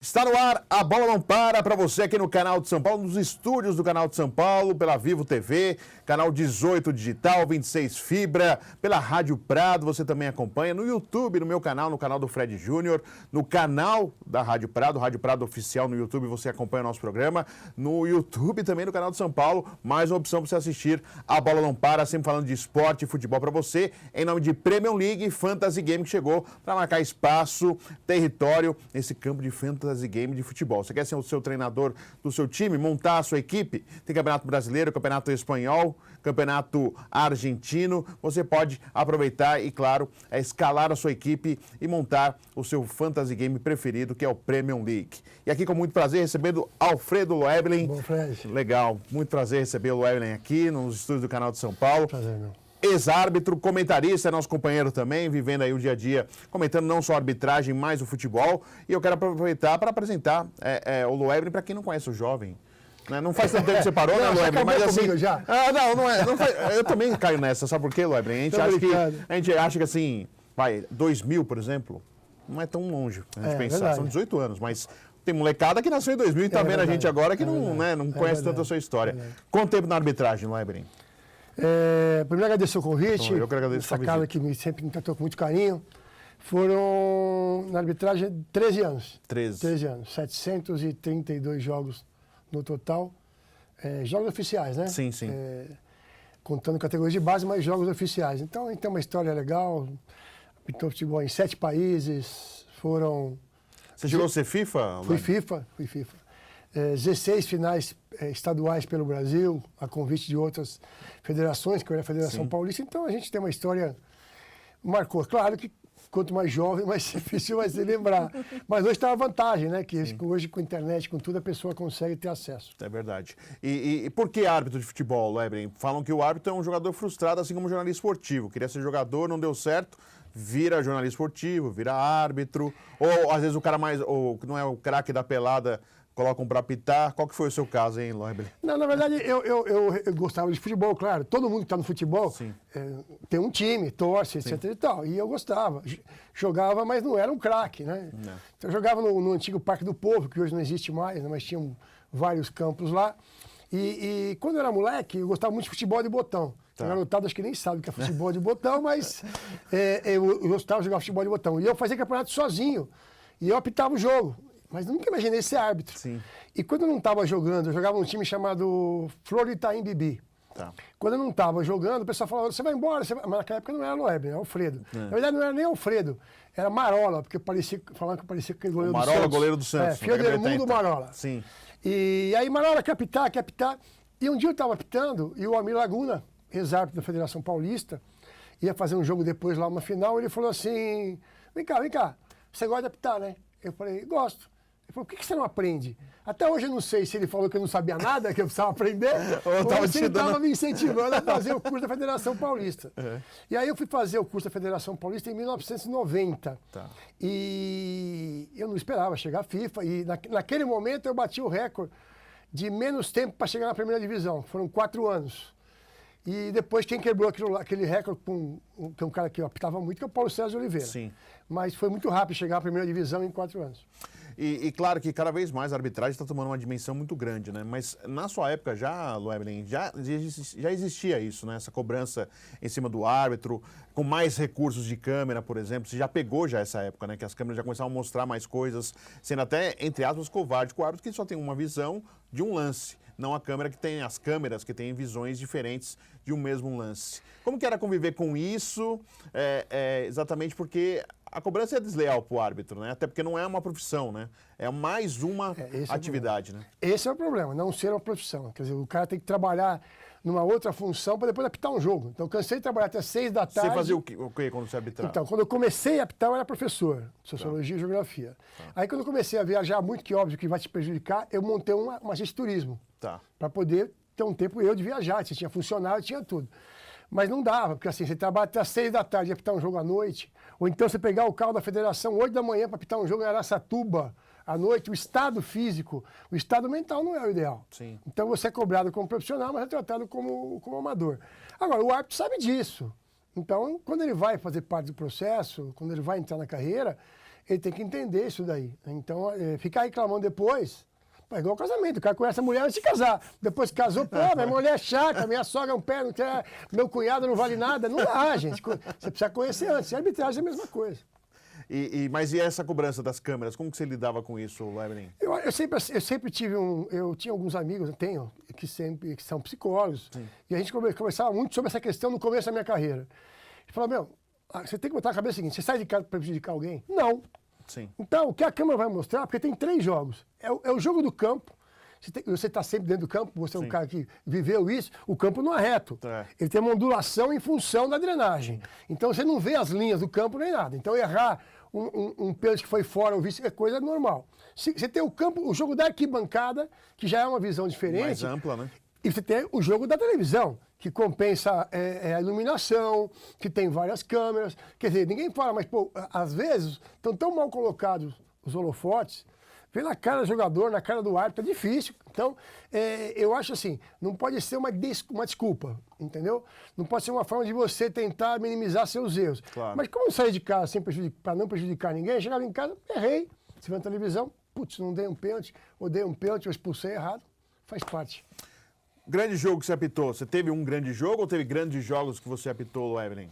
Está no ar, a bola não para você aqui no Canal de São Paulo, nos estúdios do Canal de São Paulo, pela Vivo TV, canal 18 digital, 26 fibra, pela Rádio Prado, você também acompanha no YouTube, no meu canal, no canal do Fred Júnior, no canal da Rádio Prado Oficial no YouTube, você acompanha o nosso programa, no YouTube também no Canal de São Paulo, mais uma opção para você assistir a bola não para, sempre falando de esporte e futebol para você, em nome de Premium League e Fantasy Game, que chegou para marcar espaço, território nesse campo de Fantasy Game de futebol. Você quer ser o seu treinador do seu time, montar a sua equipe? Tem Campeonato Brasileiro, Campeonato Espanhol, Campeonato Argentino. Você pode aproveitar e, claro, escalar a sua equipe e montar o seu Fantasy Game preferido, que é o Premium League. E aqui, com muito prazer, recebendo Alfredo Loeblen. Bom, Fred. Legal. Muito prazer receber o Loeblen aqui nos estúdios do Canal de São Paulo. Prazer, meu. Ex-árbitro, comentarista, é nosso companheiro também, vivendo aí o dia a dia, comentando não só a arbitragem, mas o futebol. E eu quero aproveitar para apresentar o Loeblen para quem não conhece o jovem. Né? Não faz tanto tempo que você parou, né, Loeblen? Mas assim, já. Não faz, eu também caio nessa, sabe por quê, Loeblen? A gente acha que assim, 2000, por exemplo, não é tão longe a gente pensar, verdade. são 18 anos, mas tem molecada que nasceu em 2000 e tá vendo a gente agora que não conhece tanto a sua história. Quanto tempo na arbitragem, Loeblen? Primeiro agradecer o convite. Eu que agradeço essa casa que sempre me tratou com muito carinho. Foram, na arbitragem, 13 anos. 13 anos. 732 jogos no total. Jogos oficiais, né? Sim, sim. Contando categorias de base, mas jogos oficiais. Então, a gente tem uma história legal. Apitou futebol em 7 países. Foram... Você chegou a ser FIFA? Fui FIFA. 16 finais estaduais pelo Brasil, a convite de outras federações, que era a Federação Paulista. Então, a gente tem uma história... Marcou. Claro que quanto mais jovem, mais difícil vai se lembrar. Mas hoje está a vantagem, né? Que hoje, com a internet, com tudo, a pessoa consegue ter acesso. É verdade. E por que árbitro de futebol, Loeblen? Falam que o árbitro é um jogador frustrado, assim como o jornalista esportivo. Queria ser jogador, não deu certo, vira jornalista esportivo, vira árbitro. Ou, às vezes, o cara ou não é o craque da pelada... colocam para apitar. Qual que foi o seu caso, hein, Loeblen? Não, na verdade, eu gostava de futebol, claro. Todo mundo que está no futebol tem um time, torce, etc e tal. E eu gostava. Jogava, mas não era um craque, né? Não. Então, eu jogava no antigo Parque do Povo, que hoje não existe mais, né? Mas tinham vários campos lá. E quando eu era moleque, eu gostava muito de futebol de botão. Tá. A garotada acho que nem sabe o que é futebol de botão, mas eu gostava de jogar futebol de botão. E eu fazia campeonato sozinho. E eu apitava o jogo. Mas nunca imaginei ser árbitro. Sim. E quando eu não estava jogando, eu jogava num time chamado Floritaim Bibi. Tá. Quando eu não estava jogando, o pessoal falava, você vai embora. Mas naquela época não era Loeblen, era Alfredo. Na verdade, não era nem Alfredo, era Marola, porque falavam que parecia aquele goleiro do Santos. Marola, goleiro do Santos. Filho do mundo Marola. Sim. E aí Marola quer apitar. E um dia eu estava apitando e o Amir Laguna, ex-árbitro da Federação Paulista, ia fazer um jogo depois lá, uma final, ele falou assim, vem cá, você gosta de apitar, né? Eu falei, gosto. Ele falou, por que você não aprende? Até hoje eu não sei se ele falou que eu não sabia nada, que eu precisava aprender, ou se ele estava me incentivando a fazer o curso da Federação Paulista. E aí eu fui fazer o curso da Federação Paulista em 1990. Tá. E eu não esperava chegar à FIFA. E naquele momento eu bati o recorde de menos tempo para chegar na primeira divisão. Foram 4 anos. E depois quem quebrou aquele recorde que é um cara que eu apitava muito, que é o Paulo César Oliveira. Sim. Mas foi muito rápido chegar à primeira divisão em 4 anos. E claro que cada vez mais a arbitragem está tomando uma dimensão muito grande, né? Mas na sua época já, Loeblen, já existia isso, né? Essa cobrança em cima do árbitro, com mais recursos de câmera, por exemplo. Você já pegou já essa época, né? Que as câmeras já começavam a mostrar mais coisas, sendo até, entre aspas, covarde com o árbitro, que só tem uma visão de um lance. Não a câmera que tem, as câmeras que têm visões diferentes de um mesmo lance. Como que era conviver com isso? Exatamente porque a cobrança é desleal para o árbitro, né? Até porque não é uma profissão, né? É mais uma atividade, né? Esse é o problema, não ser uma profissão. Quer dizer, o cara tem que trabalhar numa outra função para depois apitar um jogo. Então, eu cansei de trabalhar até 6 da tarde. Você fazia o quê quando você arbitrava? Então, quando eu comecei a apitar, eu era professor de Sociologia e Geografia. Aí, quando eu comecei a viajar muito, que óbvio que vai te prejudicar, eu montei uma agência de turismo. Para poder ter um tempo eu de viajar. Você tinha funcionário, tinha tudo. Mas não dava, porque assim, você trabalha até às 6 da tarde e apitar um jogo à noite, ou então você pegar o carro da federação 8 da manhã para apitar um jogo em Araçatuba à noite, o estado físico, o estado mental não é o ideal. Sim. Então você é cobrado como profissional, mas é tratado como amador. Agora, o árbitro sabe disso. Então, quando ele vai fazer parte do processo, quando ele vai entrar na carreira, ele tem que entender isso daí. Então, ficar reclamando depois, é igual casamento, o cara conhece a mulher antes de casar. Depois que casou, pô, minha mulher é chata, minha sogra é um pé, não quer, meu cunhado não vale nada. Não dá, gente. Você precisa conhecer antes. A arbitragem é a mesma coisa. Mas e essa cobrança das câmeras? Como que você lidava com isso, Evelyn? Eu sempre tive eu tinha alguns amigos, eu tenho, que são psicólogos. Sim. E a gente conversava muito sobre essa questão no começo da minha carreira. Ele falou, meu, você tem que botar na cabeça o seguinte, você sai de casa para prejudicar alguém? Não. Sim. Então, o que a câmera vai mostrar, porque tem 3 jogos. É o jogo do campo. Você está sempre dentro do campo, você é um cara que viveu isso, o campo não é reto. Ele tem uma ondulação em função da drenagem. Então, você não vê as linhas do campo nem nada. Então, errar um pênalti que foi fora ou vice é coisa normal. Você tem o campo, o jogo da arquibancada, que já é uma visão diferente. Mais ampla, né? E você tem o jogo da televisão, que compensa a iluminação, que tem várias câmeras. Quer dizer, ninguém fala, mas, pô, às vezes estão tão mal colocados os holofotes, vê na cara do jogador, na cara do árbitro, é difícil. Então, eu acho assim, não pode ser uma desculpa, entendeu? Não pode ser uma forma de você tentar minimizar seus erros. Claro. Mas como eu saí de casa para não prejudicar ninguém, chegava em casa, errei. Você vê na televisão, putz, não dei um pênalti, ou dei um pênalti, ou expulsei errado, faz parte. Grande jogo que você apitou, você teve um grande jogo ou teve grandes jogos que você apitou, Evelyn?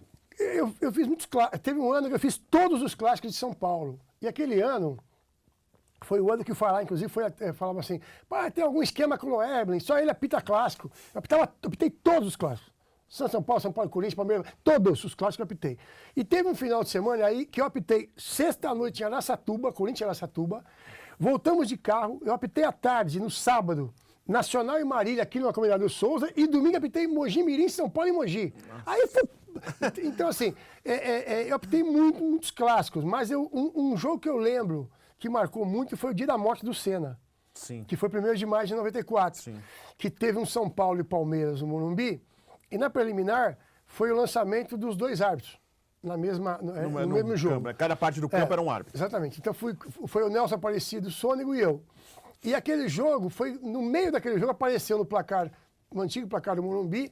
Eu fiz muitos clássicos. Teve um ano que eu fiz todos os clássicos de São Paulo. E aquele ano foi o ano que o Fará, inclusive, falava assim, tem algum esquema com o Evelyn, só ele apita clássico. Eu apitei todos os clássicos. São Paulo, Corinthians, Palmeiras, todos os clássicos eu apitei. E teve um final de semana aí que eu apitei sexta-noite em Araçatuba, Corinthians em Araçatuba. Voltamos de carro, eu apitei à tarde, no sábado, Nacional e Marília, aqui no Comunidade do Souza, e domingo apitei em Mogi Mirim, São Paulo e Mogi. Aí foi... Então, assim, eu apitei muitos clássicos, mas um jogo que eu lembro que marcou muito foi o dia da morte do Senna. Sim. Que foi 1º de maio de 94. Sim. Que teve um São Paulo e Palmeiras no Morumbi, e na preliminar foi o lançamento dos 2 árbitros. No mesmo jogo. Campo. Cada parte do campo era um árbitro. Exatamente. Então foi o Nelson Aparecido, o Sônego e eu. E aquele jogo, no meio daquele jogo, apareceu no antigo placar do Morumbi,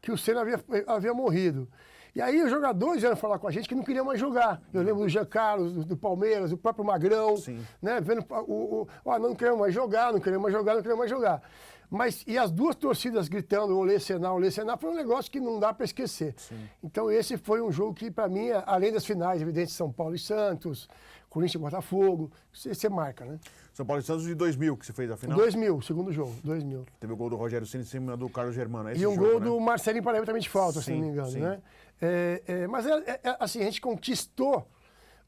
que o Senna havia morrido. E aí os jogadores vieram falar com a gente que não queriam mais jogar. Eu lembro do Jean Carlos, do Palmeiras, do próprio Magrão, né? Vendo não queremos mais jogar, não queremos mais jogar, não queremos mais jogar. E as 2 torcidas gritando, olê Senna, foi um negócio que não dá para esquecer. Sim. Então esse foi um jogo que, para mim, além das finais, evidente, São Paulo e Santos, Corinthians e Botafogo, você marca, né? São Paulo e Santos de 2000 que você fez a final? 2000, segundo jogo, 2000. Teve o gol do Rogério Ceni em cima do Carlos Germano. E um gol do Marcelinho Paraíba também de falta, se não me engano, né? Mas assim, a gente conquistou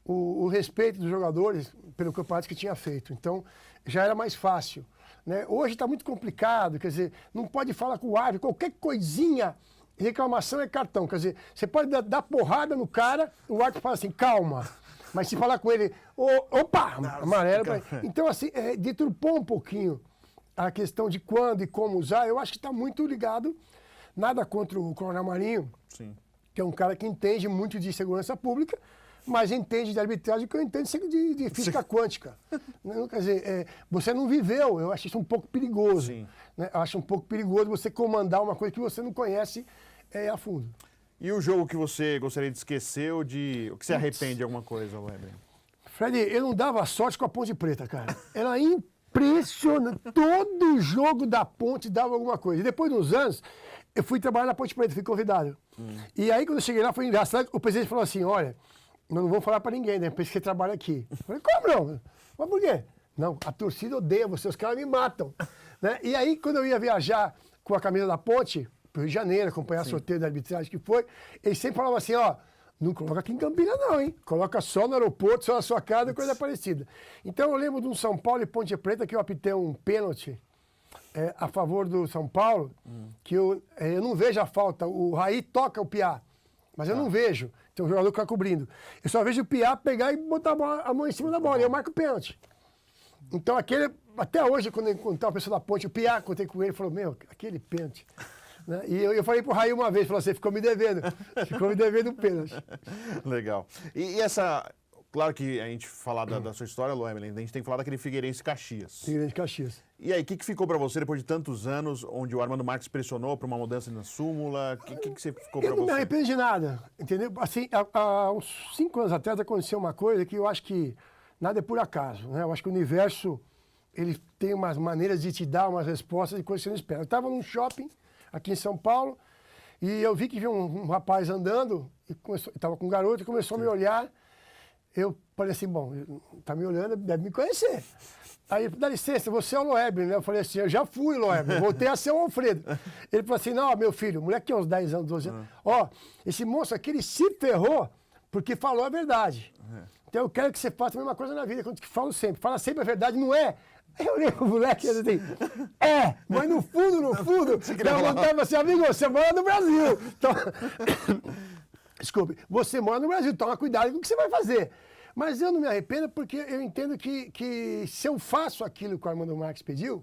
o respeito dos jogadores pelo campeonato que tinha feito. Então, já era mais fácil. Né? Hoje está muito complicado, quer dizer, não pode falar com o árbitro, qualquer coisinha, reclamação é cartão. Quer dizer, você pode dar porrada no cara, o árbitro fala assim, calma. Mas se falar com ele, opa, amarelo. Então, assim, deturpou um pouquinho a questão de quando e como usar. Eu acho que está muito ligado, nada contra o Coronel Marinho, Sim. que é um cara que entende muito de segurança pública, mas entende de arbitragem que eu entendo de física quântica. Não, quer dizer, você não viveu, eu acho isso um pouco perigoso. Né? Eu acho um pouco perigoso você comandar uma coisa que você não conhece a fundo. E o jogo que você gostaria de esquecer ou que você arrepende de alguma coisa, Weber? Fred, eu não dava sorte com a Ponte Preta, cara. Era impressionante. Todo jogo da Ponte dava alguma coisa. E depois de uns anos, eu fui trabalhar na Ponte Preta, fui convidado. E aí, quando eu cheguei lá, foi engraçado. O presidente falou assim, olha, nós não vamos falar para ninguém, né? Porque você trabalha aqui. Eu falei, como não? Mas por quê? Não, a torcida odeia você, os caras me matam. Né? E aí, quando eu ia viajar com a camisa da Ponte, para o Rio de Janeiro, acompanhar sorteio da arbitragem que foi, eles sempre falavam assim, não coloca aqui em Campinas não, hein? Coloca só no aeroporto, só na sua casa, coisa parecida. Então eu lembro de um São Paulo e Ponte Preta que eu apitei um pênalti a favor do São Paulo, que eu não vejo a falta. O Raí toca o Piá, mas eu não vejo. Tem um jogador que fica cobrindo. Eu só vejo o Piá pegar e botar a mão em cima da bola, e eu marco o pênalti. Então até hoje, quando eu encontrei uma pessoa da Ponte, o Piá, contei com ele, falou, aquele pênalti. Né? E eu falei pro Raí uma vez, falou assim, ficou me devendo o pênalti. Legal. E essa, claro que a gente falar da sua história, Evelyn, a gente tem que falar daquele Figueirense Caxias. Figueirense Caxias. E aí, o que ficou para você depois de tantos anos, onde o Armando Marques pressionou para uma mudança na súmula? O que você ficou para você? Eu não me arrependo de nada, entendeu? Assim, há uns 5 anos atrás aconteceu uma coisa que eu acho que nada é por acaso, né? Eu acho que o universo, ele tem umas maneiras de te dar umas respostas de coisas que você não espera. Eu estava num shopping aqui em São Paulo e eu vi que vinha um rapaz andando e estava com um garoto e começou a me olhar. Eu falei assim, bom, tá me olhando, deve me conhecer. Aí, dá licença, você é o Loeblin, né? Eu falei assim, eu já fui Loeblin, voltei a ser o Alfredo. Ele falou assim, não, meu filho, o moleque tinha uns 10 anos, 12 anos. Ó, esse moço aqui, ele se ferrou porque falou a verdade. Então eu quero que você faça a mesma coisa na vida, quando eu falo sempre. Fala sempre a verdade, não é? Aí eu olhei pro moleque e ele assim, mas no fundo, dá vontade assim, amigo, você mora no Brasil. Então, desculpe, você mora no Brasil, toma cuidado com o que você vai fazer. Mas eu não me arrependo porque eu entendo que se eu faço aquilo que o Armando Marques pediu,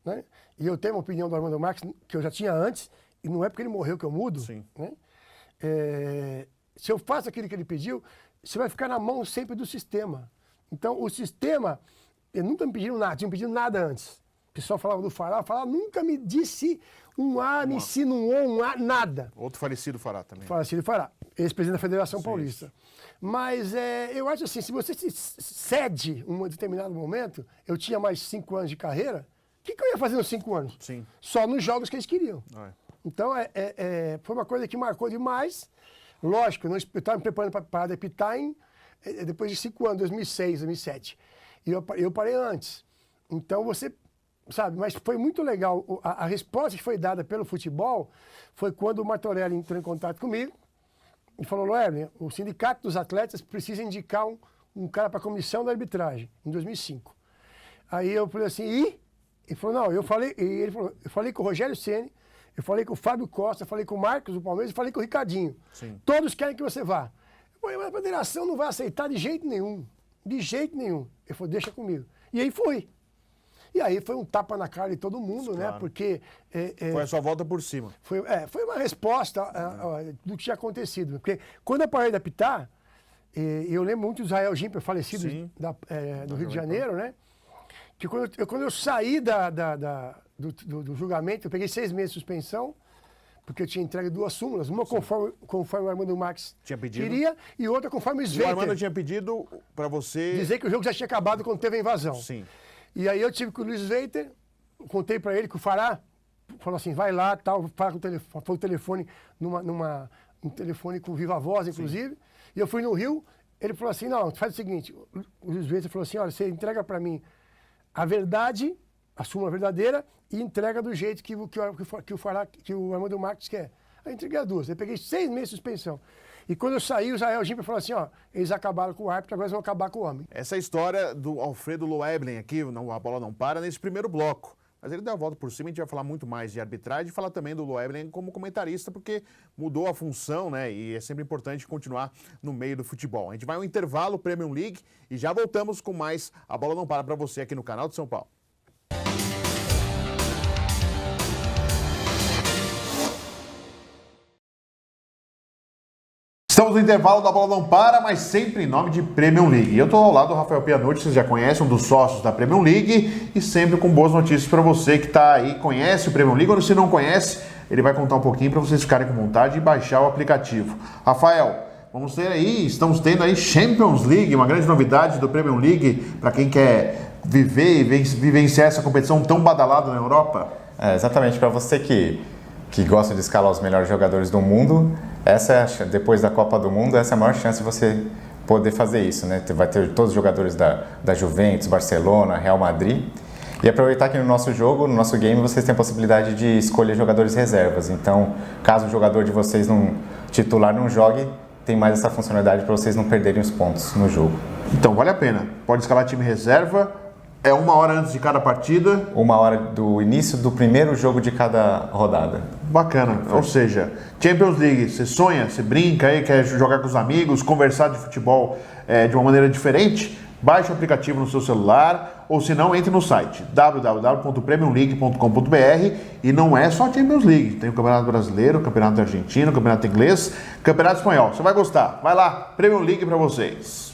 né? E eu tenho uma opinião do Armando Marques que eu já tinha antes, e não é porque ele morreu que eu mudo, Sim. né? Se eu faço aquilo que ele pediu, você vai ficar na mão sempre do sistema. Então, o sistema, eu nunca me pediram nada, tinha me pedido nada antes. O pessoal falava do Fará, nunca me disse um A, me insinuou um A, nada. Outro falecido Fará também. Falecido Fará, ex-presidente da Federação Sim. Paulista. Mas eu acho assim, se você se cede em um determinado momento, eu tinha mais 5 anos de carreira, o que eu ia fazer nos 5 anos? Sim. Só nos jogos que eles queriam. Então, foi uma coisa que marcou demais. Lógico, eu estava me preparando para apitar depois de 5 anos, 2006, 2007. E eu parei antes. Então, você sabe, mas foi muito legal. A resposta que foi dada pelo futebol foi quando o Martorelli entrou em contato comigo e falou, Loeblin, o Sindicato dos Atletas precisa indicar um cara para a comissão da arbitragem, em 2005. Aí eu falei assim, e? Ele falou, não, eu falei com o Rogério Ceni, eu falei com o Fábio Costa, eu falei com o Marcos do Palmeiras e falei com o Ricardinho. Sim. Todos querem que você vá. Eu falei, mas a federação não vai aceitar de jeito nenhum. De jeito nenhum. Ele falou, deixa comigo. E aí fui. E aí foi um tapa na cara de todo mundo, Claro. né? Porque... Foi a sua volta por cima. Foi uma resposta do que tinha acontecido. Porque quando eu parei de apitar, eu lembro muito do Israel Gimper, falecido do Rio de Janeiro, né? Que quando eu saí do julgamento, eu peguei 6 meses de suspensão, porque eu tinha entregue 2 súmulas, uma conforme o Armando Marques queria e outra conforme o Sveiter. O Armando tinha pedido para você... dizer que o jogo já tinha acabado quando teve a invasão. Sim. E aí eu tive com o Luiz Sveiter, contei para ele que o Fará falou assim, vai lá, tal, fala com o telefone, foi o telefone, um telefone com viva voz, inclusive. Sim. E eu fui no Rio, ele falou assim, não, faz o seguinte, o Luiz Sveiter falou assim, olha, você entrega para mim a verdade, a súmula verdadeira, e entrega do jeito que o Armando Marques quer. Aí eu entreguei as 2, eu peguei 6 meses de suspensão. E quando eu saí, o Israel Gimper falou assim, ó, eles acabaram com o árbitro, agora eles vão acabar com o homem. Essa é a história do Alfredo Loeblin aqui, A Bola Não Para, nesse primeiro bloco. Mas ele deu a volta por cima, a gente vai falar muito mais de arbitragem e falar também do Loeblin como comentarista, porque mudou a função, né? E é sempre importante continuar no meio do futebol. A gente vai ao intervalo, Premier League, e já voltamos com mais A Bola Não Para você aqui no canal de São Paulo. Estamos no intervalo da Bola Não Para, mas sempre em nome de Premier League. Eu estou ao lado do Rafael Pianucci, vocês já conhecem, um dos sócios da Premier League, e sempre com boas notícias para você que está aí, conhece o Premier League, ou se não conhece, ele vai contar um pouquinho para vocês ficarem com vontade e baixar o aplicativo. Rafael, estamos tendo aí Champions League, uma grande novidade do Premier League para quem quer viver e vivenciar essa competição tão badalada na Europa. Exatamente, para você que gosta de escalar os melhores jogadores do mundo, depois da Copa do Mundo, essa é a maior chance de você poder fazer isso, né? Vai ter todos os jogadores da Juventus, Barcelona, Real Madrid. E aproveitar que no nosso jogo, no nosso game, vocês têm a possibilidade de escolher jogadores reservas. Então, caso o jogador de vocês titular não jogue, tem mais essa funcionalidade para vocês não perderem os pontos no jogo. Então, vale a pena. Pode escalar time reserva. É 1 hora antes de cada partida? 1 hora do início do primeiro jogo de cada rodada. Bacana. Ou seja, Champions League, você sonha, você brinca aí, quer jogar com os amigos, conversar de futebol de uma maneira diferente? Baixe o aplicativo no seu celular ou se não, entre no site www.premiumleague.com.br e não é só Champions League. Tem o Campeonato Brasileiro, o Campeonato Argentino, o Campeonato Inglês, Campeonato Espanhol. Você vai gostar. Vai lá, Premier League para vocês.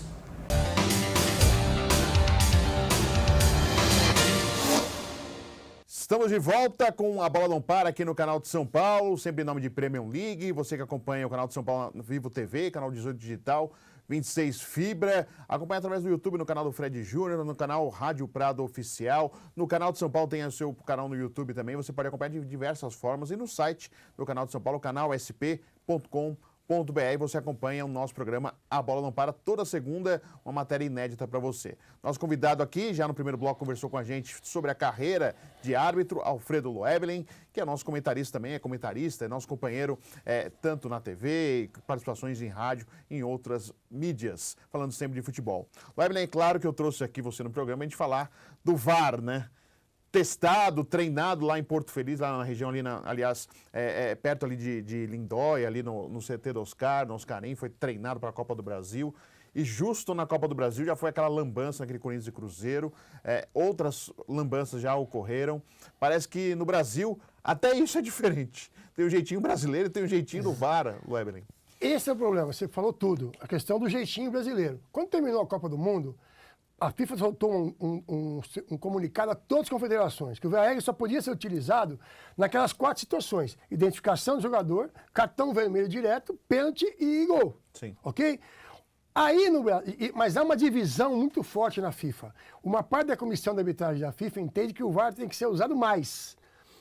Estamos de volta com A Bola Não Para aqui no canal de São Paulo, sempre em nome de Premier League. Você que acompanha o canal de São Paulo Vivo TV, canal 18 Digital, 26 Fibra. Acompanhe através do YouTube, no canal do Fred Júnior, no canal Rádio Prado Oficial. No canal de São Paulo tem o seu canal no YouTube também. Você pode acompanhar de diversas formas. E no site do canal de São Paulo, canalsp.com.br, você acompanha o nosso programa A Bola Não Para, toda segunda, uma matéria inédita para você. Nosso convidado aqui, já no primeiro bloco, conversou com a gente sobre a carreira de árbitro, Alfredo Loeblen, que é nosso comentarista também, é nosso companheiro tanto na TV, participações em rádio, em outras mídias, falando sempre de futebol. Loeblen, é claro que eu trouxe aqui você no programa a gente falar do VAR, né? Testado, treinado lá em Porto Feliz, lá na região ali, aliás, perto ali de Lindóia, ali no CT do Oscar, no Oscarim, foi treinado para a Copa do Brasil. E justo na Copa do Brasil já foi aquela lambança naquele Corinthians e Cruzeiro. Outras lambanças já ocorreram. Parece que no Brasil até isso é diferente. Tem o jeitinho brasileiro e tem o jeitinho do VAR, Loeblen. Esse é o problema, você falou tudo. A questão do jeitinho brasileiro. Quando terminou a Copa do Mundo, a FIFA soltou um comunicado a todas as confederações, que o VAR só podia ser utilizado naquelas 4 situações: identificação do jogador, cartão vermelho direto, pênalti e gol. Sim. Ok? Aí mas há uma divisão muito forte na FIFA. Uma parte da comissão de arbitragem da FIFA entende que o VAR tem que ser usado mais.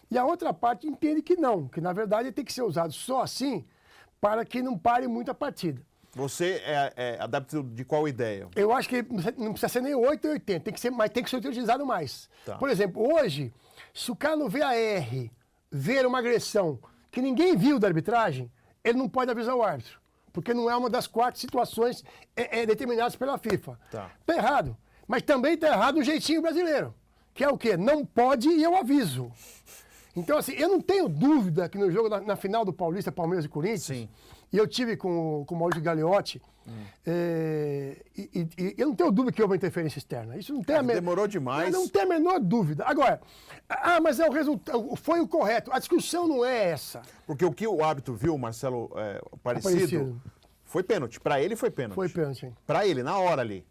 E a outra parte entende que não, que na verdade ele tem que ser usado só assim para que não pare muito a partida. Você é adepto de qual ideia? Eu acho que não precisa ser nem 8 ou 80, mas tem que ser utilizado mais. Tá. Por exemplo, hoje, se o cara no VAR ver uma agressão que ninguém viu da arbitragem, ele não pode avisar o árbitro, porque não é uma das 4 situações determinadas pela FIFA. Tá errado. Mas também está errado o jeitinho brasileiro, que é o quê? Não pode e eu aviso. Então, assim, eu não tenho dúvida que no jogo, na final do Paulista, Palmeiras e Corinthians, sim, e eu tive com o Maurício Gagliotti, e eu não tenho dúvida que houve uma interferência externa. Isso não tem demorou demais. Não tem a menor dúvida. Agora, mas é o resultado, foi o correto. A discussão não é essa. Porque o que o árbitro viu, Marcelo Aparecido, foi pênalti. Para ele foi pênalti. Foi pênalti. Para ele, na hora ali.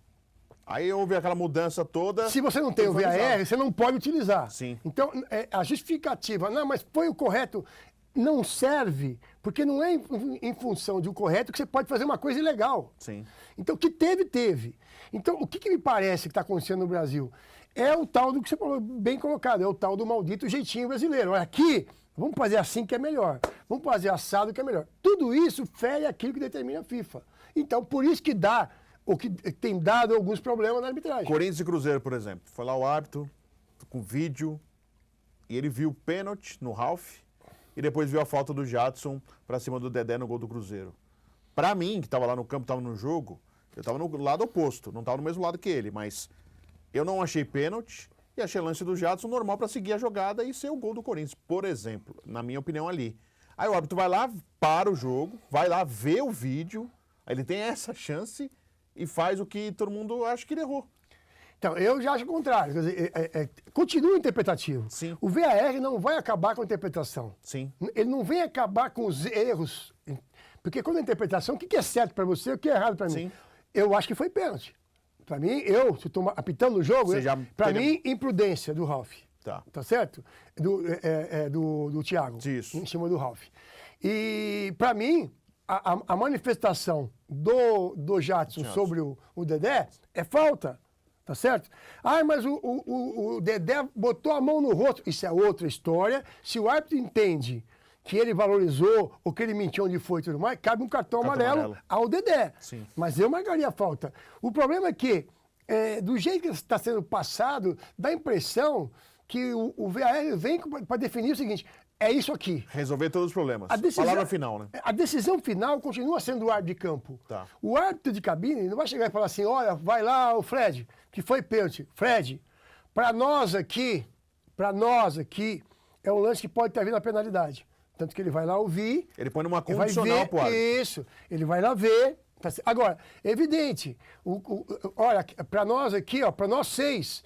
Aí houve aquela mudança toda. Se você não tem o VAR, você não pode utilizar. Sim. Então, a justificativa, não, mas foi o correto, não serve, porque não é em função de um correto que você pode fazer uma coisa ilegal. Sim. Então, o que teve. Então, o que me parece que está acontecendo no Brasil? É o tal do que você falou, bem colocado, é o tal do maldito jeitinho brasileiro. Olha, aqui, vamos fazer assim que é melhor. Vamos fazer assado que é melhor. Tudo isso fere aquilo que determina a FIFA. Então, por isso que dá, o que tem dado alguns problemas na arbitragem. Corinthians e Cruzeiro, por exemplo. Foi lá o árbitro, com vídeo, e ele viu o pênalti no Ralf, e depois viu a falta do Jadson para cima do Dedé no gol do Cruzeiro. Para mim, que estava lá no campo, estava no jogo, eu estava no lado oposto, não estava no mesmo lado que ele, mas eu não achei pênalti e achei lance do Jadson normal para seguir a jogada e ser o gol do Corinthians, por exemplo, na minha opinião ali. Aí o árbitro vai lá, para o jogo, vai lá ver o vídeo, aí ele tem essa chance e faz o que todo mundo acha que ele errou. Então, eu já acho o contrário. Quer dizer, continua interpretativo. Sim. O VAR não vai acabar com a interpretação. Sim. Ele não vem acabar com os erros. Porque quando a interpretação, o que é certo para você e o que é errado para mim? Sim. Eu acho que foi pênalti. Para mim, se estou apitando no jogo, para mim, imprudência do Ralf. Tá certo? Do Thiago. Isso. Em cima do Ralf. E, para mim, a manifestação do Jadson sobre o Dedé é falta. Tá certo? Mas o Dedé botou a mão no rosto. Isso é outra história. Se o árbitro entende que ele valorizou ou que ele mentiu onde foi e tudo mais, cabe um cartão amarelo ao Dedé. Sim. Mas eu marcaria a falta. O problema é que, do jeito que está sendo passado, dá a impressão que o VAR vem para definir o seguinte: é isso aqui. Resolver todos os problemas. Palavra final, né? A decisão final continua sendo o árbitro de campo. Tá. O árbitro de cabine não vai chegar e falar assim: olha, vai lá, o Fred, que foi pênalti. Fred, para nós aqui, é um lance que pode ter havido a penalidade. Tanto que ele vai lá ouvir. Ele põe numa condicional pro árbitro. Isso. Ele vai lá ver. Agora, é evidente. Olha, para nós aqui, para nós 6,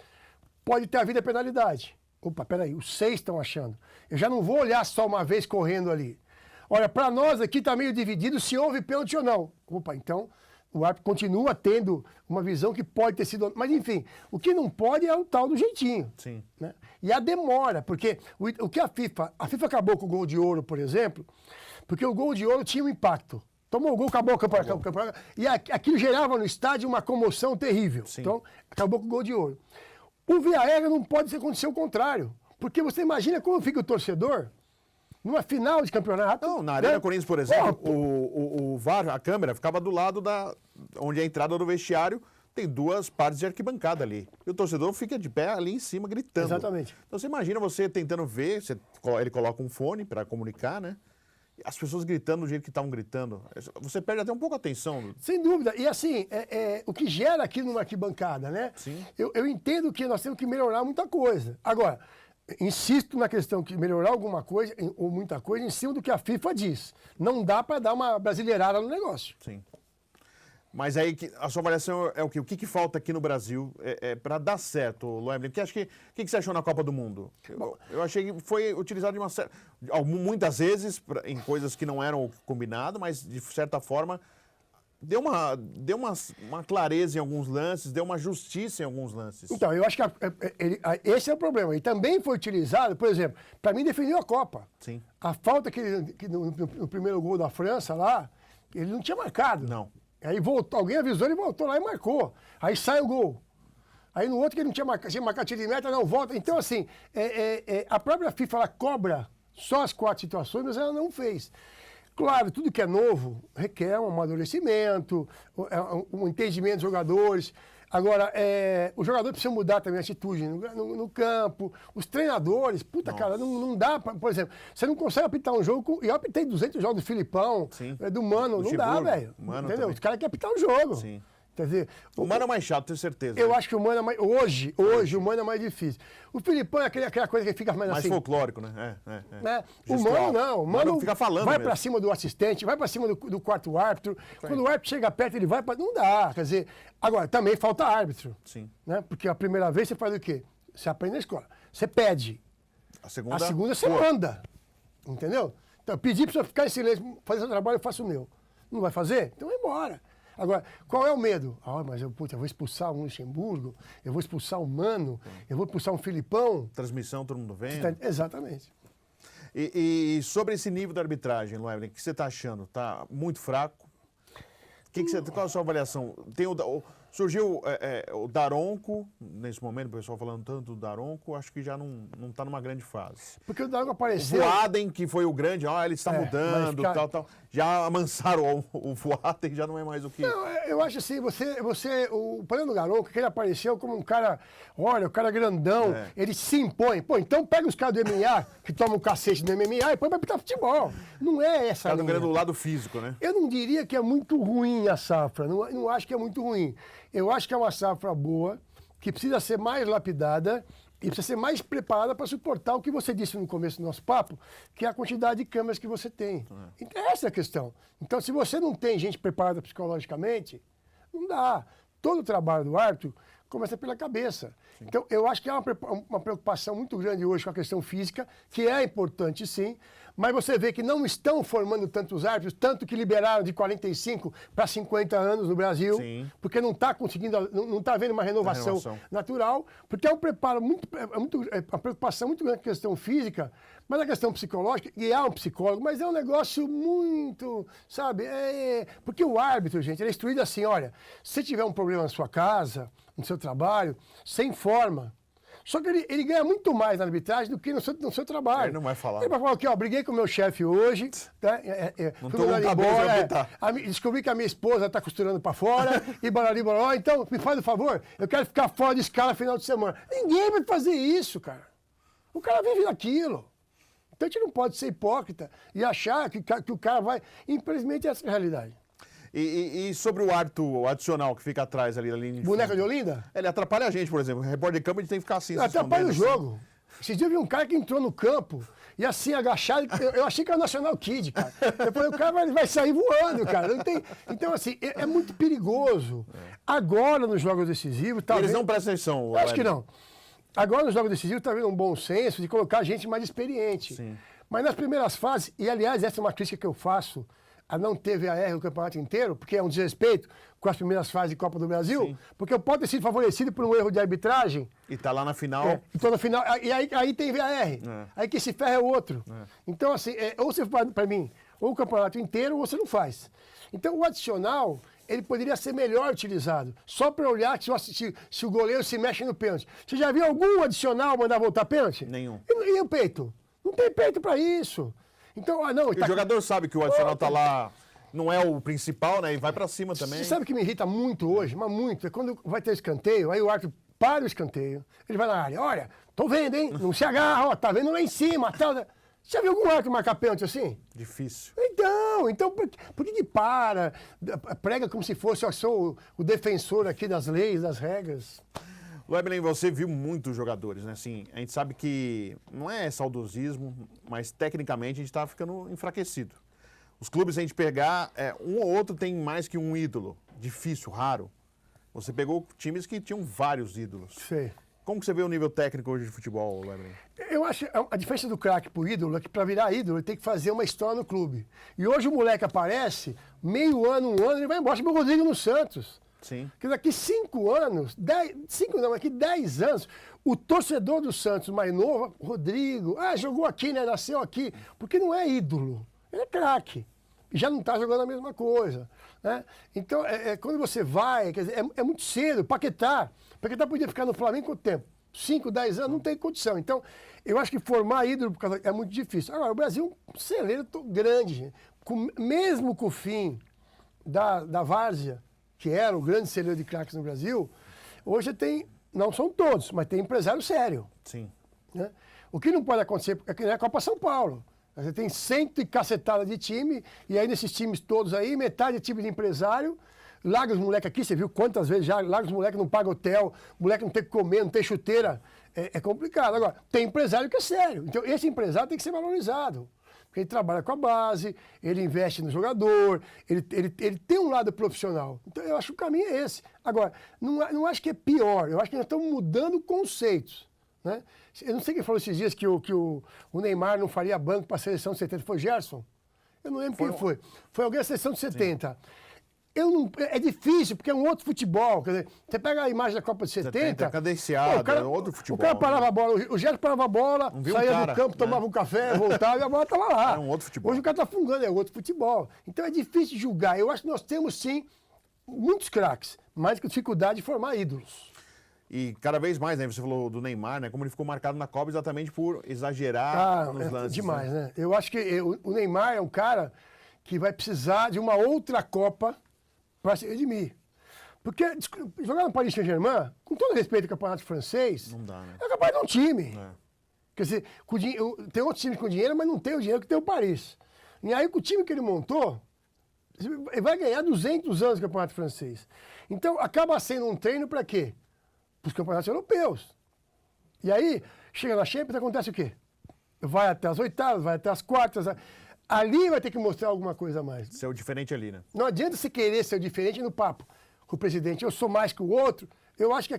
pode ter havido a penalidade. Opa, peraí, os 6 estão achando. Eu já não vou olhar só uma vez correndo ali. Olha, para nós aqui está meio dividido se houve pênalti ou não. Opa, então o árbitro continua tendo uma visão que pode ter sido... Mas, enfim, o que não pode é o tal do jeitinho. Sim. Né? E a demora, porque o que a FIFA acabou com o gol de ouro, por exemplo, porque o gol de ouro tinha um impacto. Tomou o gol, acabou o campeonato. E aquilo gerava no estádio uma comoção terrível. Sim. Então, acabou com o gol de ouro. O via aérea não pode acontecer o contrário. Porque você imagina como fica o torcedor numa final de campeonato. Não, na Arena Corinthians, por exemplo, o VAR, a câmera, ficava do lado onde é a entrada do vestiário, tem duas partes de arquibancada ali. E o torcedor fica de pé ali em cima, gritando. Exatamente. Então você imagina você tentando ver, ele coloca um fone para comunicar, né? As pessoas gritando do jeito que estavam gritando. Você perde até um pouco a atenção. Sem dúvida. E assim, o que gera aqui numa arquibancada, né? Sim. Eu entendo que nós temos que melhorar muita coisa. Agora, insisto na questão que melhorar alguma coisa, ou muita coisa, em cima do que a FIFA diz. Não dá para dar uma brasileirada no negócio. Sim. Mas aí, a sua avaliação é o quê? O que falta aqui no Brasil para dar certo, Loemblin? O que você achou na Copa do Mundo? Eu achei que foi utilizado muitas vezes em coisas que não eram combinado, mas de certa forma deu uma clareza em alguns lances, deu uma justiça em alguns lances. Então, eu acho que esse é o problema. E também foi utilizado, por exemplo, para mim definiu a Copa. Sim. A falta que no primeiro gol da França lá, ele não tinha marcado. Não. Aí voltou, alguém avisou, ele voltou lá e marcou. Aí sai o gol. Aí no outro que ele não tinha marcado tiro de meta, não volta. Então, assim, a própria FIFA ela cobra só as 4 situações, mas ela não fez. Claro, tudo que é novo requer um amadurecimento, um entendimento dos jogadores. Agora, o jogador precisa mudar também a atitude no campo. Os treinadores, cara, não dá pra, por exemplo, você não consegue apitar um jogo, e eu apitei 200 jogos do Filipão, do Mano, não dá, velho. Entendeu? Também. Os caras querem apitar um jogo. Sim. Quer dizer, o Mano é mais chato, tenho certeza. Eu acho que o Mano é mais... Hoje o Mano é mais difícil. O Filipão é aquela coisa que fica mais assim... Mais folclórico, né? Né? O Mano não. O Mano fica falando vai mesmo. pra cima do assistente, vai pra cima do quarto árbitro. Quando o árbitro chega perto, ele vai pra... Não dá. Quer dizer, agora, também falta árbitro. Sim. Né? Porque a primeira vez você faz o quê? Você aprende na escola. Você pede. A segunda você manda. Entendeu? Então, pedir pra você ficar em silêncio, fazer seu trabalho, eu faço o meu. Não vai fazer? Então vai embora. Agora, qual é o medo? Mas eu vou expulsar um Luxemburgo, eu vou expulsar um Mano, eu vou expulsar um Filipão. Transmissão, todo mundo vendo. Exatamente. E sobre esse nível da arbitragem, Loemblin, o que você está achando? Está muito fraco? Qual a sua avaliação? Surgiu o Daronco, nesse momento, o pessoal falando tanto do Daronco, acho que já não está numa grande fase. Porque o Daronco apareceu... O Voaden, que foi o grande, ele está mudando, tal. Já amansaram o Voaden, já não é mais o que... Não, eu acho assim, o problema do Daronco é que ele apareceu como um cara, olha, o cara grandão, ele se impõe. Pô, então pega os caras do MMA, que tomam um cacete do MMA, e põe pra apitar futebol. Não é essa a linha. Do lado físico, né? Eu não diria que é muito ruim a safra, não acho que é muito ruim. Eu acho que é uma safra boa, que precisa ser mais lapidada e precisa ser mais preparada para suportar o que você disse no começo do nosso papo, que é a quantidade de câmeras que você tem. Então, essa é a questão. Então, se você não tem gente preparada psicologicamente, não dá. Todo o trabalho do árbitro começa pela cabeça. Sim. Então, eu acho que há uma preocupação muito grande hoje com a questão física, que é importante sim, mas você vê que não estão formando tantos árbitros, tanto que liberaram de 45 para 50 anos no Brasil, sim, porque não está conseguindo, não está havendo uma renovação natural, porque é um preparo uma preocupação muito grande com a questão física, mas a questão psicológica, e há um psicólogo, mas é um negócio muito, sabe, porque o árbitro, gente, ele é instruído assim, olha, se tiver um problema na sua casa, no seu trabalho, você informa. Só que ele ganha muito mais na arbitragem do que no seu trabalho. Ele não vai falar. Ele vai falar aqui, briguei com o meu chefe hoje, né? Não estou com cabeça descobri que a minha esposa está costurando para fora, e barari, então me faz um favor, eu quero ficar fora de escala final de semana. Ninguém vai fazer isso, cara. O cara vive naquilo. Então a gente não pode ser hipócrita e achar que o cara vai... Infelizmente essa é a realidade. E sobre o árbitro adicional que fica atrás ali da linha. Boneca de Olinda? Ele atrapalha a gente, por exemplo. O repórter de campo a gente tem que ficar assim. Atrapalha o jogo. Esse dia eu vi um cara que entrou no campo e assim, agachado, eu achei que era o National Kid, cara. Eu falei, o cara vai sair voando, cara. Não tem... Então, assim, é muito perigoso. Agora, nos jogos decisivos... Tá eles não prestam atenção. Eu acho que não. Agora, nos jogos decisivos, está havendo um bom senso de colocar gente mais experiente. Sim. Mas nas primeiras fases, e aliás, essa é uma crítica que eu faço a não ter VAR no campeonato inteiro, porque é um desrespeito com as primeiras fases de Copa do Brasil, sim, porque eu posso ter sido favorecido por um erro de arbitragem. E tá lá na final. Então na final, e aí tem VAR. Aí quem se ferra é o outro. Então, assim, ou você fala para mim, Ou o campeonato inteiro ou você não faz. Então o adicional, ele poderia ser melhor utilizado. Só para olhar se o goleiro se mexe no pênalti. Você já viu algum adicional mandar voltar pênalti? Nenhum. E o peito? Não tem peito para isso. Então, não... O jogador sabe que o adicional tá lá, não é o principal, né? E vai para cima também. Você sabe o que me irrita muito hoje? Mas muito. É quando vai ter escanteio, aí o árbitro para o escanteio, ele vai na área. Olha, tô vendo, hein? Não se agarra, ó, tá vendo lá em cima. Tá... Você já viu algum árbitro marcar pênalti assim? Difícil. Então por que para? Prega como se fosse, eu sou o defensor aqui das leis, das regras. Weblen, você viu muitos jogadores, né? Assim, a gente sabe que não é saudosismo, mas tecnicamente a gente tá ficando enfraquecido. Os clubes, se a gente pegar, um ou outro tem mais que um ídolo. Difícil, raro. Você pegou times que tinham vários ídolos. Sei. Como que você vê o nível técnico hoje de futebol, Weblen? Eu acho que a diferença do craque pro ídolo é que para virar ídolo ele tem que fazer uma história no clube. E hoje o moleque aparece, meio ano, um ano, ele vai embora. Tipo o Rodrigo no Santos. Sim. Porque daqui 5 anos, 10 anos, o torcedor do Santos mais novo, Rodrigo, jogou aqui, né? Nasceu aqui. Porque não é ídolo, ele é craque. E já não está jogando a mesma coisa. Né? Então, quando você vai, quer dizer, é muito cedo. Paquetá podia ficar no Flamengo quanto tempo? 5, 10 anos, não tem condição. Então, eu acho que formar ídolo é muito difícil. Agora, o Brasil é um celeiro grande, gente. Mesmo com o fim da várzea, que era o grande celeiro de craques no Brasil, hoje tem, não são todos, mas tem empresário sério. Sim. Né? O que não pode acontecer é que nem a Copa São Paulo. Você tem 100 e cacetada de time, e aí nesses times todos aí, metade é time de empresário, larga os moleques aqui, você viu quantas vezes já, larga os moleques, não paga hotel, o moleque não tem que comer, não tem chuteira, é complicado. Agora, tem empresário que é sério, então esse empresário tem que ser valorizado. Porque ele trabalha com a base, ele investe no jogador, ele tem um lado profissional. Então, eu acho que o caminho é esse. Agora, não acho que é pior, eu acho que nós estamos mudando conceitos. Né? Eu não sei quem falou esses dias que o Neymar não faria banco para a seleção de 70. Foi Gerson? Eu não lembro quem foi. Foi alguém da seleção de 70. É difícil, porque é um outro futebol. Quer dizer, você pega a imagem da Copa de 70. Cadenciado, é outro futebol. O cara parava a bola, o Gerson parava a bola, saía do campo, tomava um café, voltava e a bola estava lá. É um outro futebol. Hoje o cara está fungando, é outro futebol. Então é difícil julgar. Eu acho que nós temos, sim, muitos craques, mas com dificuldade de formar ídolos. E cada vez mais, né? Você falou do Neymar, né? Como ele ficou marcado na Copa exatamente por exagerar nos lances. Demais, né? Eu acho que o Neymar é um cara que vai precisar de uma outra Copa para se redimir. Porque jogar no Paris Saint-Germain, com todo respeito ao campeonato francês, não dá, né? É capaz de um time. É. Quer dizer, tem outros times com dinheiro, mas não tem o dinheiro que tem o Paris. E aí, com o time que ele montou, ele vai ganhar 200 anos do campeonato francês. Então, acaba sendo um treino para quê? Para os campeonatos europeus. E aí, chega na Champions, acontece o quê? Vai até as oitavas, vai até as quartas. Ali vai ter que mostrar alguma coisa a mais. Ser o diferente ali, né? Não adianta você querer ser o diferente no papo com o presidente. Eu sou mais que o outro. Eu acho que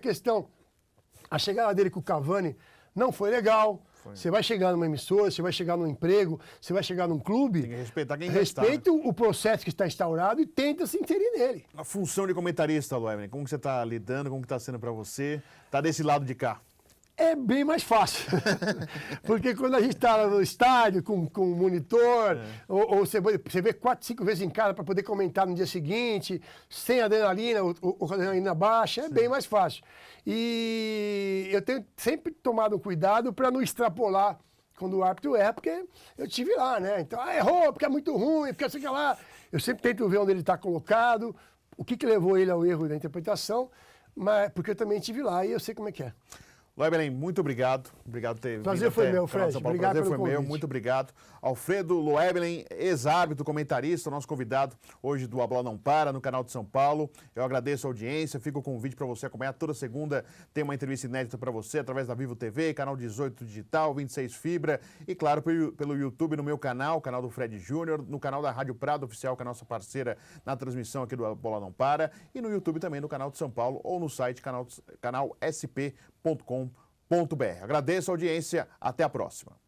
a chegada dele com o Cavani não foi legal. Você vai chegar numa emissora, você vai chegar num emprego, você vai chegar num clube. Tem que respeitar quem respeita está, né? o processo que está instaurado e tenta se inserir nele. A função de comentarista, Weblen, como que você está lidando, como que está sendo para você? Tá desse lado de cá? É bem mais fácil. Porque quando a gente está no estádio com um monitor, ou você vê 4, 5 vezes em casa para poder comentar no dia seguinte, sem adrenalina ou adrenalina baixa, é bem mais fácil. E eu tenho sempre tomado cuidado para não extrapolar quando o árbitro erra, porque eu estive lá, né? Então, errou, porque é muito ruim, porque sei que lá. Eu sempre tento ver onde ele está colocado, o que levou ele ao erro da interpretação, mas porque eu também estive lá e eu sei como é que é. Weblen, muito obrigado. Obrigado por ter vindo. Prazer foi meu, Fred. Obrigado pelo convite. Prazer foi meu, muito obrigado. Alfredo Weblen, ex-árbitro, comentarista, nosso convidado hoje do A Bola Não Para, no canal de São Paulo. Eu agradeço a audiência, fica o convite para você acompanhar. Toda segunda tem uma entrevista inédita para você, através da Vivo TV, canal 18 Digital, 26 Fibra e, claro, pelo YouTube, no meu canal, canal do Fred Júnior, no canal da Rádio Prado Oficial, que é a nossa parceira na transmissão aqui do A Bola Não Para, e no YouTube também, no canal de São Paulo, ou no site canal sp.com.br. Agradeço a audiência, até a próxima.